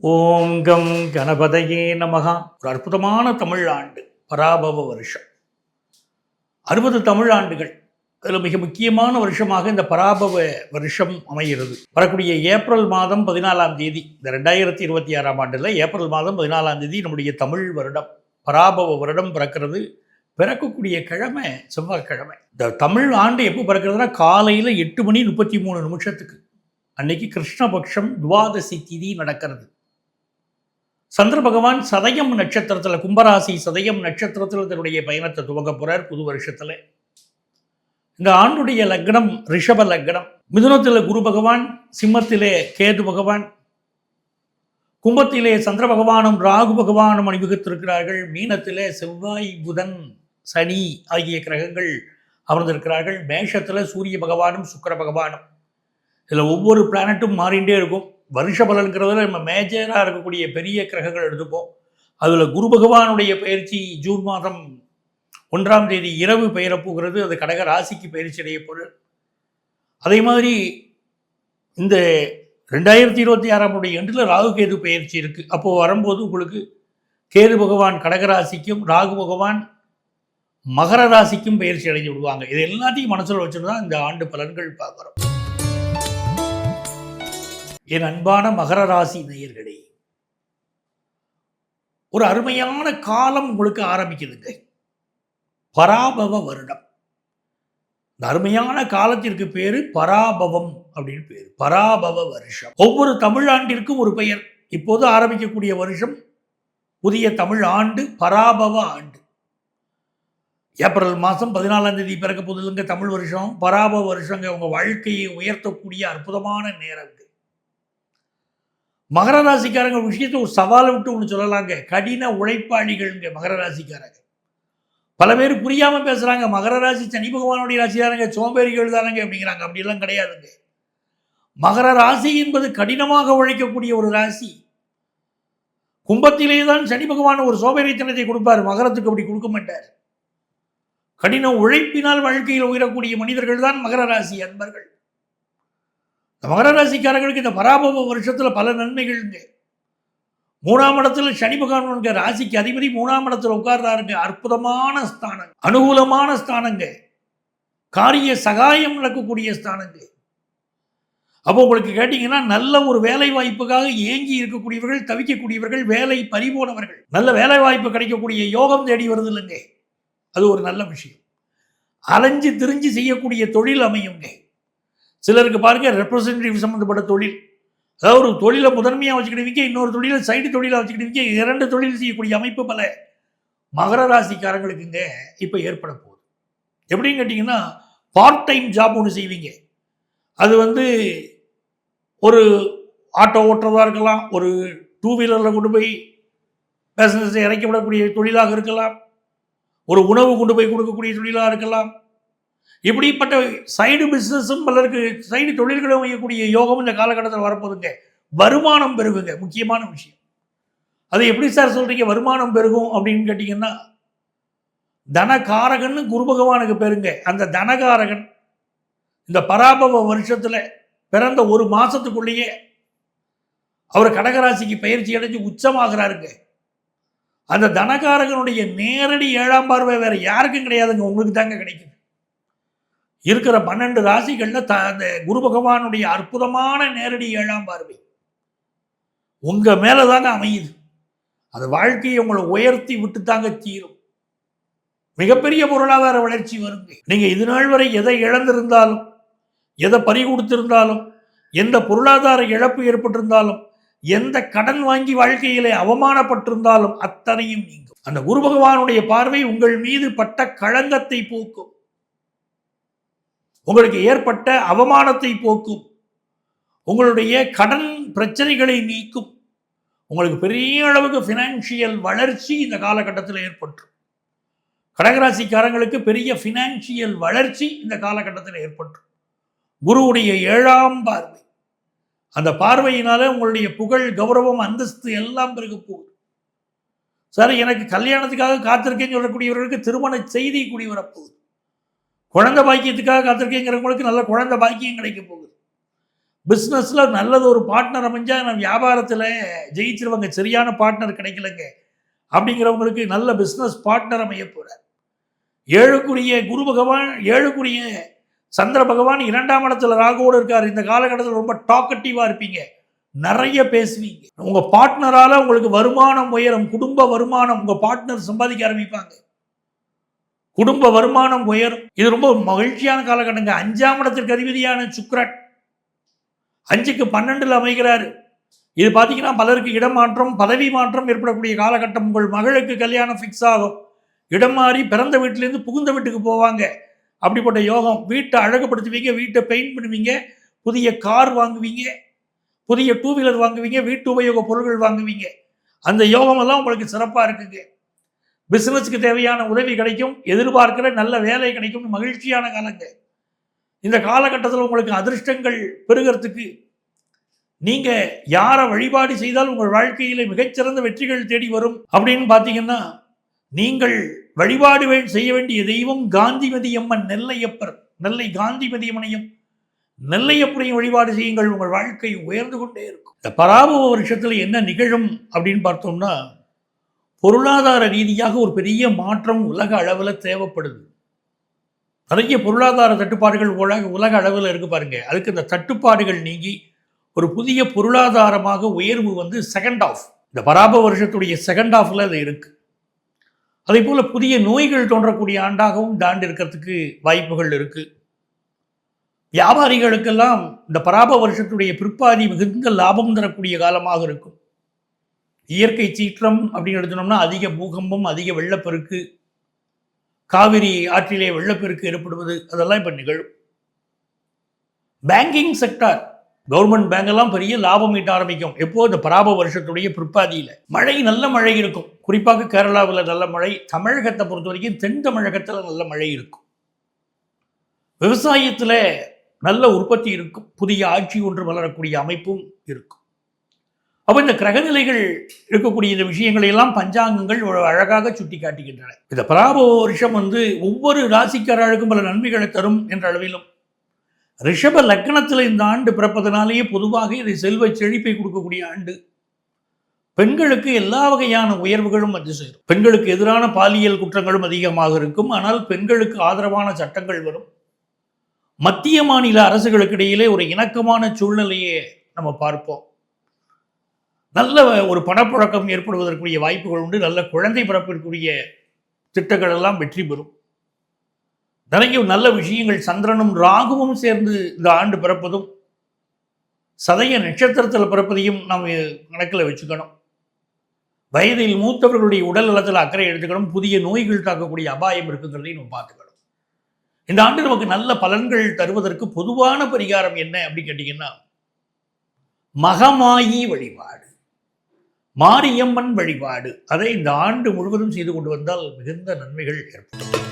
ஓம் come கணபதையே நமகா. ஒரு அற்புதமான தமிழ் ஆண்டு பராபவ வருஷம். 60 தமிழ் ஆண்டுகள். அதில் மிக முக்கியமான வருஷமாக இந்த பராபவ வருஷம் அமைகிறது. வரக்கூடிய ஏப்ரல் மாதம் 14ஆம் தேதி, இந்த 2026ஆம் ஆண்டில் ஏப்ரல் மாதம் 14ஆம் தேதி நம்முடைய தமிழ் வருடம் பராபவ வருடம் பிறக்கிறது. பிறக்கக்கூடிய கிழமை செவ்வாய்க்கிழமை. இந்த தமிழ் ஆண்டு எப்போ பிறக்கிறதுனா காலையில் 8:33 அன்னைக்கு கிருஷ்ணபக்ஷம் துவாதசி திதி நடக்கிறது. சந்திர பகவான் சதயம் நட்சத்திரத்தில், கும்பராசி சதயம் நட்சத்திரத்தில் தன்னுடைய பயணத்தை துவங்க போறார் புது வருஷத்துல. இந்த ஆண்டுடைய லக்னம் ரிஷப லக்னம். மிதுனத்தில் குரு பகவான், சிம்மத்திலே கேது பகவான், கும்பத்திலே சந்திர பகவானும் ராகு பகவானும் அணிவகுத்திருக்கிறார்கள். மீனத்திலே செவ்வாய் புதன் சனி ஆகிய கிரகங்கள் அமர்ந்திருக்கிறார்கள். மேஷத்தில் சூரிய பகவானும் சுக்கிர பகவானும். இதில் ஒவ்வொரு பிளானட்டும் மாறிண்டே இருக்கும். வருஷ பலன்கிறதுல நம்ம மேஜராக இருக்கக்கூடிய பெரிய கிரகங்கள் எடுத்துப்போம். அதில் குரு பகவானுடைய பயிற்சி ஜூன் மாதம் 1ஆம் தேதி இரவு பெயரப்போகிறது. அது கடக ராசிக்கு பயிற்சி அடைய போகிறது. அதே மாதிரி இந்த 2026ஆம் ஆண்டில் ராகு கேது பயிற்சி இருக்குது. அப்போது வரும்போது உங்களுக்கு கேது பகவான் கடகராசிக்கும் ராகு பகவான் மகர ராசிக்கும் பயிற்சி அடைஞ்சு விடுவாங்க. இது எல்லாத்தையும் மனசில் வச்சுட்டு தான் இந்த ஆண்டு பலன்கள் பார்க்குறோம். என் அன்பான மகர ராசி நேயர்களே, ஒரு அருமையான காலம் உங்களுக்கு ஆரம்பிக்குதுங்க. பராபவ வருடம். இந்த அருமையான காலத்திற்கு பேரு பராபவம் அப்படின்னு பேரு. பராபவ வருஷம். ஒவ்வொரு தமிழ் ஆண்டிற்கும் ஒரு பெயர். இப்போது ஆரம்பிக்கக்கூடிய வருஷம் புதிய தமிழ் ஆண்டு பராபவ ஆண்டு. ஏப்ரல் மாதம் 14ஆம் தேதி பிறக்க போதுங்க தமிழ் வருஷம். பராபவ வருஷங்க உங்க வாழ்க்கையை உயர்த்தக்கூடிய அற்புதமான நேரம். மகர ராசிக்காரங்க விஷயத்தை ஒரு சவாலை விட்டு ஒன்று சொல்லலாங்க. கடின உழைப்பாளிகள்ங்க மகர ராசிக்காரங்க. பல பேர் புரியாமல் பேசுகிறாங்க. மகர ராசி சனி பகவானுடைய ராசி தானங்க, சோம்பேறிகள் தானங்க அப்படிங்கிறாங்க. அப்படிலாம் கிடையாதுங்க. மகர ராசி என்பது கடினமாக உழைக்கக்கூடிய ஒரு ராசி. கும்பத்திலே தான் சனி பகவான் ஒரு சோம்பேறித்தனத்தை கொடுப்பார். மகரத்துக்கு அப்படி கொடுக்க மாட்டார். கடின உழைப்பினால் வாழ்க்கையில் உயரக்கூடிய மனிதர்கள் தான் மகர ராசி அன்பர்கள். மகர ராசிக்காரர்களுக்கு இந்த பராபவ வருஷத்தில் பல நன்மைகள்ங்க. 3ஆம் இடத்துல சனி பகவான் ராசிக்கு அதிபதி 3ஆம் இடத்துல உட்கார்றாருங்க. அற்புதமான ஸ்தானம், அனுகூலமான ஸ்தானங்க, காரிய சகாயம் நடக்கக்கூடிய ஸ்தானங்க. அப்போ உங்களுக்கு கேட்டீங்கன்னா, நல்ல ஒரு வேலை வாய்ப்புக்காக ஏங்கி இருக்கக்கூடியவர்கள், தவிக்கக்கூடியவர்கள், வேலை பறிபோனவர்கள் நல்ல வேலை வாய்ப்பு கிடைக்கக்கூடிய யோகம் தேடி வருது இல்லைங்க. அது ஒரு நல்ல விஷயம். அலைஞ்சு திரிஞ்சு செய்யக்கூடிய தொழில் அமையுங்க. சிலருக்கு பாருங்க, ரெப்ரசன்டேட்டிவ் சம்மந்தப்பட்ட தொழில், அதாவது ஒரு தொழிலை முதன்மையாக வச்சுக்கிடுவீங்க, இன்னொரு தொழிலை சைடு தொழிலாக வச்சுக்கிடுவீங்க. 2 தொழில் செய்யக்கூடிய அமைப்பு பல மகர ராசிக்காரங்களுக்குங்க இப்போ ஏற்பட போகுது. எப்படின்னு கேட்டிங்கன்னா, பார்ட் டைம் ஜாப் ஒன்று செய்வீங்க. அது ஒரு ஆட்டோ ஓட்டுறதா இருக்கலாம், ஒரு 2 வீலரில் கொண்டு போய் பேசஞ்சர்ஸை இறக்கி விடக்கூடிய தொழிலாக இருக்கலாம், ஒரு உணவு கொண்டு போய் கொடுக்கக்கூடிய தொழிலாக இருக்கலாம். இப்படிப்பட்ட சைடு பிஸ்னஸும் பலருக்கு, சைடு தொழில்களும் செய்யக்கூடிய யோகம் இந்த காலகட்டத்தில் வரப்போகுதுங்க. வருமானம் பெருகுங்க, முக்கியமான விஷயம். அது எப்படி சார் சொல்றீங்க வருமானம் பெருகும் அப்படின்னு கேட்டிங்கன்னா, தனகாரகன்னு குரு பகவானுக்கு பேருங்க. அந்த தனகாரகன் இந்த பராபவ வருஷத்தில் பிறந்த ஒரு மாதத்துக்குள்ளேயே அவர் கடகராசிக்கு பயிற்சி அடைஞ்சு உச்சமாகிறாருங்க. அந்த தனகாரகனுடைய நேரடி 7ஆம் பார்வை வேற யாருக்கும் கிடையாதுங்க, உங்களுக்கு தாங்க கிடைக்குது. இருக்கிற 12 ராசிகளில் அந்த குரு பகவானுடைய அற்புதமான நேரடி 7ஆம் பார்வை உங்க மேலதாங்க அமையுது. அது வாழ்க்கையை உங்களை உயர்த்தி விட்டு தாங்க தீரும். மிகப்பெரிய பொருளாதார வளர்ச்சி வருங்க. நீங்க இது நாள் வரை எதை இழந்திருந்தாலும், எதை பறி கொடுத்திருந்தாலும், எந்த பொருளாதார இழப்பு ஏற்பட்டிருந்தாலும், எந்த கடன் வாங்கி வாழ்க்கையிலே அவமானப்பட்டிருந்தாலும் அத்தனையும் நீங்கும். அந்த குரு பகவானுடைய பார்வை உங்கள் மீது பட்ட களங்கத்தை போக்கும், உங்களுக்கு ஏற்பட்ட அவமானத்தை போக்கும், உங்களுடைய கடன் பிரச்சனைகளை நீக்கும். உங்களுக்கு பெரிய அளவுக்கு ஃபினான்ஷியல் வளர்ச்சி இந்த காலகட்டத்தில் ஏற்பட்டுரும். கடகராசிக்காரங்களுக்கு பெரிய ஃபினான்ஷியல் வளர்ச்சி இந்த காலகட்டத்தில் ஏற்பட்டுரும். குருவுடைய 7ஆம் பார்வை, அந்த பார்வையினால உங்களுடைய புகழ், கௌரவம், அந்தஸ்து எல்லாம் பெருக போகுது. சார், எனக்கு கல்யாணத்துக்காக காத்திருக்கேன்னு சொல்லக்கூடியவர்களுக்கு திருமண செய்தி கூடி வரப்போகுது. குழந்தை பாக்கியத்துக்காக காத்திருக்கேங்கிறவங்களுக்கு நல்ல குழந்தை பாக்கியம் கிடைக்க போகுது. பிஸ்னஸ்ல நல்லது ஒரு பார்ட்னர் அமைஞ்சா நம்ம வியாபாரத்தில் ஜெயிச்சிருவாங்க. சரியான பார்ட்னர் கிடைக்கலங்க அப்படிங்கிறவங்களுக்கு நல்ல பிஸ்னஸ் பார்ட்னர் அமைய போறார். ஏழுக்குரிய குரு பகவான், ஏழுக்குரிய சந்திர பகவான் 2ஆம் இடத்துல ராகுவோடு இருக்கார். இந்த காலகட்டத்தில் ரொம்ப டாக்கட்டிவா இருப்பீங்க, நிறைய பேசுவீங்க. உங்க பார்ட்னரால உங்களுக்கு வருமானம் உயரும். குடும்ப வருமானம், உங்க பார்ட்னர் சம்பாதிக்க ஆரம்பிப்பாங்க, குடும்ப வருமானம் உயரும். இது ரொம்ப மகிழ்ச்சியான காலகட்டங்க. 5ஆம் இடத்திற்கு அதிபதியான சுக்கிரன் 5க்கு 12ல் அமைகிறார். இது பார்த்தீங்கன்னா பலருக்கு இடமாற்றம், பதவி மாற்றம் ஏற்படக்கூடிய காலகட்டம். உங்கள் மகளுக்கு கல்யாணம் ஃபிக்ஸ் ஆகும். இடம் மாறி பிறந்த வீட்டிலேருந்து புகுந்த வீட்டுக்கு போவாங்க. அப்படிப்பட்ட யோகம். வீட்டை அழகுபடுத்துவீங்க, வீட்டை பெயிண்ட் பண்ணுவீங்க, புதிய கார் வாங்குவீங்க, புதிய 2 வீலர் வாங்குவீங்க, வீட்டு உபயோக பொருட்கள் வாங்குவீங்க. அந்த யோகமெல்லாம் உங்களுக்கு சிறப்பாக இருக்குங்க. பிஸ்னஸுக்கு தேவையான உதவி கிடைக்கும், எதிர்பார்க்கிற நல்ல வேலை கிடைக்கும். மகிழ்ச்சியான காலங்க. இந்த காலகட்டத்தில் உங்களுக்கு அதிர்ஷ்டங்கள் பெறுகிறதுக்கு நீங்க யாரை வழிபாடு செய்தால் உங்கள் வாழ்க்கையில மிகச்சிறந்த வெற்றிகள் தேடி வரும் அப்படின்னு பார்த்தீங்கன்னா, நீங்கள் வழிபாடு செய்ய வேண்டிய தெய்வம் காந்திமதி அம்மன், நெல்லையப்பர். நெல்லை காந்திமதி அம்மனையும் நெல்லையப்பரையும் வழிபாடு செய்யுங்கள். உங்கள் வாழ்க்கை உயர்ந்து கொண்டே இருக்கும். இந்த பராபவ வருஷத்தில் என்ன நிகழும் அப்படின்னு பார்த்தோம்னா, பொருளாதார ரீதியாக ஒரு பெரிய மாற்றம் உலக அளவில் தேவைப்படுது. நிறைய பொருளாதார தட்டுப்பாடுகள் உலக அளவில் இருக்கு பாருங்க. அதுக்கு இந்த தட்டுப்பாடுகள் நீங்கி ஒரு புதிய பொருளாதாரமாக உயர்வு வந்து செகண்ட் ஆஃப், இந்த பராபவ வருஷத்துடைய செகண்ட் ஆஃப்ல அது இருக்கு. அதே போல புதிய நோய்கள் தோன்றக்கூடிய ஆண்டாகவும் இந்த ஆண்டு இருக்கிறதுக்கு வாய்ப்புகள் இருக்கு. வியாபாரிகளுக்கெல்லாம் இந்த பராபவ வருஷத்துடைய பிற்பாதி மிகுந்த லாபம் தரக்கூடிய காலமாக இருக்கும். இயற்கை சீற்றம் அப்படின்னு எடுத்தோம்னா அதிக பூகம்பம், அதிக வெள்ளப்பெருக்கு, காவிரி ஆற்றிலே வெள்ளப்பெருக்கு ஏற்படுவது, அதெல்லாம் இப்போ நிகழும். பேங்கிங் செக்டார், கவர்மெண்ட் பேங்க் எல்லாம் பெரிய லாபம் ஈட்ட ஆரம்பிக்கும். எப்போ இந்த பராபவ வருஷத்துடைய பிற்பாதியில் மழை, நல்ல மழை இருக்கும். குறிப்பாக கேரளாவில் நல்ல மழை, தமிழகத்தை பொறுத்த வரைக்கும் தென் தமிழகத்தில் நல்ல மழை இருக்கும். விவசாயத்தில் நல்ல உற்பத்தி இருக்கும். புதிய ஆட்சி ஒன்று வளரக்கூடிய அமைப்பும் இருக்கும். அப்போ இந்த கிரகநிலைகள் இருக்கக்கூடிய இந்த விஷயங்களை எல்லாம் பஞ்சாங்கங்கள் அழகாக சுட்டி காட்டுகின்றன. இந்த பராபவ வருஷம் வந்து ஒவ்வொரு ராசிக்காரர்களுக்கும் பல நன்மைகளை தரும் என்ற அளவிலும், ரிஷப லக்னத்தில் இந்த ஆண்டு பிறப்பதனாலேயே பொதுவாக இதை செல்வ செழிப்பை கொடுக்கக்கூடிய ஆண்டு. பெண்களுக்கு எல்லா வகையான உயர்வுகளும் வந்து சேரும். பெண்களுக்கு எதிரான பாலியல் குற்றங்களும் அதிகமாக இருக்கும். ஆனால் பெண்களுக்கு ஆதரவான சட்டங்கள் வரும். மத்திய மாநில அரசுகளுக்கு இடையிலே ஒரு இணக்கமான சூழ்நிலையை நம்ம பார்ப்போம். நல்ல ஒரு பணப்புழக்கம் ஏற்படுவதற்குரிய வாய்ப்புகள் உண்டு. நல்ல குழந்தை பிறப்பிற்குரிய திட்டங்கள் எல்லாம் வெற்றி பெறும். நிறைய நல்ல விஷயங்கள், சந்திரனும் ராகுவும் சேர்ந்து இந்த ஆண்டு பிறப்பதும், சதய நட்சத்திரத்தில் பிறப்பதையும் நாம் கணக்கில் வச்சுக்கணும். வயதில் மூத்தவர்களுடைய உடல் நலத்தில் அக்கறை எடுத்துக்கணும். புதிய நோய்கள் தாக்கக்கூடிய அபாயம் இருக்குங்கிறதையும் நம்ம பார்த்துக்கணும். இந்த ஆண்டு நமக்கு நல்ல பலன்கள் தருவதற்கு பொதுவான பரிகாரம் என்ன அப்படின்னு கேட்டீங்கன்னா, மகமாயி வழிபாடு, மாரியம்மன் வழிபாடு, அதை இந்த ஆண்டு முழுவதும் செய்து கொண்டு வந்தால் மிகுந்த நன்மைகள் ஏற்படும்.